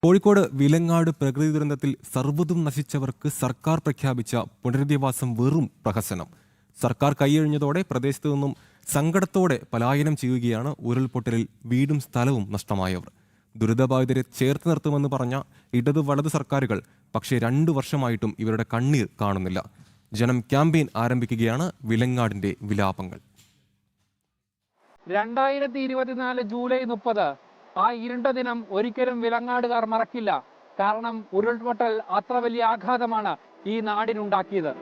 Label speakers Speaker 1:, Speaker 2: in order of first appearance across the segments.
Speaker 1: കോഴിക്കോട് വിലങ്ങാട് പ്രകൃതി ദുരന്തത്തിൽ സർവ്വതും നശിച്ചവർക്ക് സർക്കാർ പ്രഖ്യാപിച്ച പുനരധിവാസം വെറും പ്രഹസനം. സർക്കാർ കൈയൊഴിഞ്ഞതോടെ പ്രദേശത്തു നിന്നും സങ്കടത്തോടെ പലായനം ചെയ്യുകയാണ് ഉരുൾപൊട്ടലിൽ വീടും സ്ഥലവും നഷ്ടമായവർ. ദുരിതബാധിതരെ ചേർത്ത് നിർത്തുമെന്ന് പറഞ്ഞ ഇടതു വലതു സർക്കാരുകൾ പക്ഷേ 2 വർഷമായിട്ടും ഇവരുടെ കണ്ണീർ കാണുന്നില്ല. ജനം ക്യാമ്പയിൻ ആരംഭിക്കുകയാണ്. വിലങ്ങാടിന്റെ വിലാപങ്ങൾ.
Speaker 2: 2024 ജൂലൈ 30 ആ ഇരുണ്ട ദിനം ഒരിക്കലും വിലങ്ങാടുകാർ മറക്കില്ല. കാരണം ഉരുൾപൊട്ടൽ അത്ര വലിയ ആഘാതമാണ് ഈ നാടിനുണ്ടാക്കിയത്.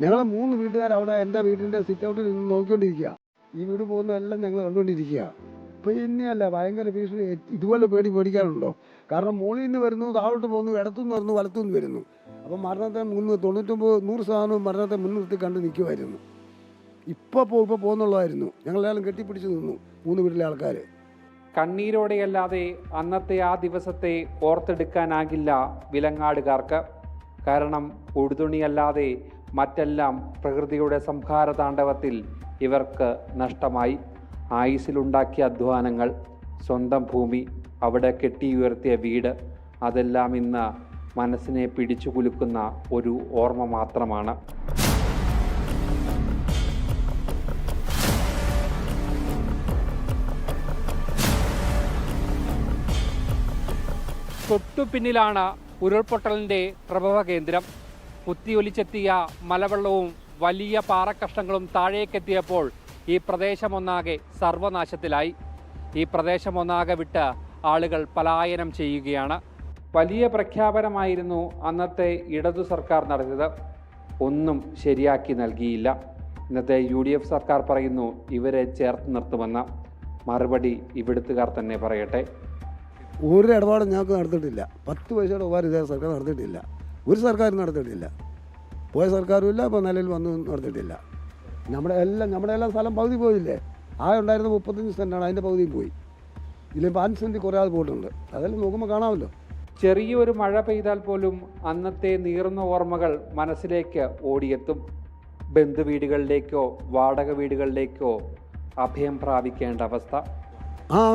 Speaker 3: ഞങ്ങൾ 3 വീട്ടുകാർ അവിടെ എൻ്റെ വീടിൻ്റെ സിറ്റ് ഔട്ടിൽ നിന്ന് നോക്കിക്കൊണ്ടിരിക്കുക. ഈ വീട് പോകുന്നതെല്ലാം ഞങ്ങൾ കണ്ടുകൊണ്ടിരിക്കുക. ഇപ്പോൾ ഇനിയല്ല, ഭയങ്കര ഭീഷണി. ഇതുപോലെ പേടിക്കാനുണ്ടോ? കാരണം മുകളിൽ നിന്ന് വരുന്നു, താഴോട്ട് പോകുന്നു, ഇടത്തുനിന്ന് വരുന്നു, വലത്തുനിന്ന് വരുന്നു. അപ്പം മരണത്തെ 99-100% മരണത്തെ മുൻനിർത്തി കണ്ട് നിൽക്കുമായിരുന്നു. ഇപ്പോൾ പോകുന്നുള്ളതായിരുന്നു. ഞങ്ങളെല്ലാം കെട്ടിപ്പിടിച്ച് നിന്നു 3 വീട്ടിലെ ആൾക്കാർ.
Speaker 2: കണ്ണീരോടെയല്ലാതെ അന്നത്തെ ആ ദിവസത്തെ ഓർത്തെടുക്കാനാകില്ല വിലങ്ങാടുകാർക്ക്. കാരണം ഉടുതുണിയല്ലാതെ മറ്റെല്ലാം പ്രകൃതിയുടെ സംഹാര താണ്ഡവത്തിൽ ഇവർക്ക് നഷ്ടമായി. ആയുസ്സിലുണ്ടാക്കിയ അധ്വാനങ്ങൾ, സ്വന്തം ഭൂമി, അവിടെ കെട്ടിയുയർത്തിയ വീട്, അതെല്ലാം ഇന്ന് മനസ്സിനെ പിടിച്ചു കുലുക്കുന്ന ഒരു ഓർമ്മ മാത്രമാണ്. തൊട്ടു പിന്നിലാണ് ഉരുൾപൊട്ടലിൻ്റെ പ്രഭവ കേന്ദ്രം. കുത്തിയൊലിച്ചെത്തിയ മലവെള്ളവും വലിയ പാറക്കഷ്ണങ്ങളും താഴേക്കെത്തിയപ്പോൾ ഈ പ്രദേശമൊന്നാകെ സർവനാശത്തിലായി. ഈ പ്രദേശമൊന്നാകെ വിട്ട് ആളുകൾ പലായനം ചെയ്യുകയാണ്. വലിയ പ്രഖ്യാപനമായിരുന്നു അന്നത്തെ ഇടതു സർക്കാർ നടത്തിയത്. ഒന്നും ശരിയാക്കി നൽകിയില്ല. ഇന്നത്തെ UDF സർക്കാർ പറയുന്നു ഇവരെ ചേർത്ത് നിർത്തുമെന്ന. മറുപടി ഇവിടുത്തുകാർ തന്നെ പറയട്ടെ.
Speaker 3: ഒരു ഇടപാടും ഞങ്ങൾക്ക് നടത്തിയിട്ടില്ല. 10 പൈസയുടെ ഉപകാരം ഇതേ സർക്കാർ നടത്തിയിട്ടില്ല. ഒരു സർക്കാരും നടത്തിയിട്ടില്ല. പോയ സർക്കാരും ഇല്ല, ഇപ്പോൾ നിലയിൽ വന്നു നടത്തിയിട്ടില്ല. നമ്മുടെ എല്ലാം സ്ഥലം പകുതി പോയില്ലേ? ഉണ്ടായിരുന്ന 35 സെൻറ്റാണ്, അതിൻ്റെ പകുതിയും പോയി. ഇതിലിപ്പോൾ 5 സെൻറ്റ് കുറേ ആൾ പോയിട്ടുണ്ട്. അതെല്ലാം നോക്കുമ്പോൾ കാണാമല്ലോ.
Speaker 2: ചെറിയൊരു മഴ പെയ്താൽ പോലും അന്നത്തെ നീറുന്ന ഓർമ്മകൾ മനസ്സിലേക്ക് ഓടിയെത്തും. ബന്ധുവീടുകളിലേക്കോ വാടക വീടുകളിലേക്കോ അഭയം പ്രാപിക്കേണ്ട അവസ്ഥ.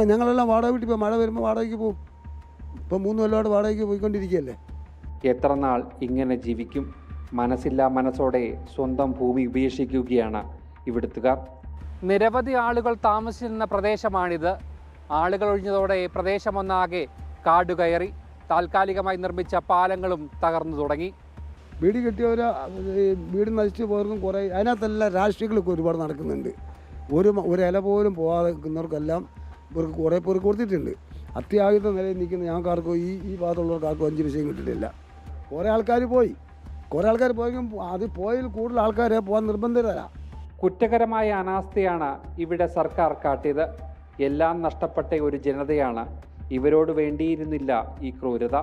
Speaker 3: ഞങ്ങളെല്ലാം വാടക വീട്ടിൽ ഇപ്പോൾ മഴ വരുമ്പോൾ വാടകയ്ക്ക് പോകും. ഇപ്പോൾ 3 കൊല്ലമായിട്ട് വാടകയ്ക്ക് പോയിക്കൊണ്ടിരിക്കുകയല്ലേ.
Speaker 2: എത്ര നാൾ ഇങ്ങനെ ജീവിക്കും? മനസ്സില്ലാ മനസ്സോടെ സ്വന്തം ഭൂമി ഉപേക്ഷിക്കുകയാണ് ഇവിടുത്തുകാർ. നിരവധി ആളുകൾ താമസിച്ചിരുന്ന പ്രദേശമാണിത്. ആളുകൾ ഒഴിഞ്ഞതോടെ പ്രദേശമൊന്നാകെ കാടുകയറി. താൽക്കാലികമായി നിർമ്മിച്ച പാലങ്ങളും തകർന്നു തുടങ്ങി.
Speaker 3: വീട് കെട്ടിയവർ വീട് നശിച്ചു പോയവർക്കും കുറേ, അതിനകത്തെല്ലാം രാഷ്ട്രീയങ്ങളൊക്കെ ഒരുപാട് നടക്കുന്നുണ്ട്. ഒരു ഇല പോലും പോകാതെ നിൽക്കുന്നവർക്കെല്ലാം ഇവർക്ക് കുറേ പേർ കൊടുത്തിട്ടുണ്ട്. അത്യാവശ്യത്തെ നിലയിൽ നിൽക്കുന്ന ഞങ്ങൾക്കാർക്കോ ഈ ഭാഗത്തുള്ളവർക്കാർക്കും 5 വിഷയം കിട്ടിയിട്ടില്ല. കുറേ ആൾക്കാർ പോയെങ്കിലും അത് പോയതിൽ കൂടുതൽ ആൾക്കാരെ പോകാൻ നിർബന്ധിതരാ.
Speaker 2: കുറ്റകരമായ അനാസ്ഥയാണ് ഇവിടെ സർക്കാർ കാട്ടിയത്. എല്ലാം നഷ്ടപ്പെട്ട ഒരു ജനതയാണ്. ഇവരോട് വേണ്ടിയിരുന്നില്ല ഈ ക്രൂരത.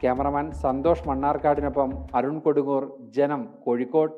Speaker 2: ക്യാമറമാൻ സന്തോഷ് മണ്ണാർക്കാടിനൊപ്പം അരുൺ കൊടുങ്ങൂർ, ജനം, കോഴിക്കോട്.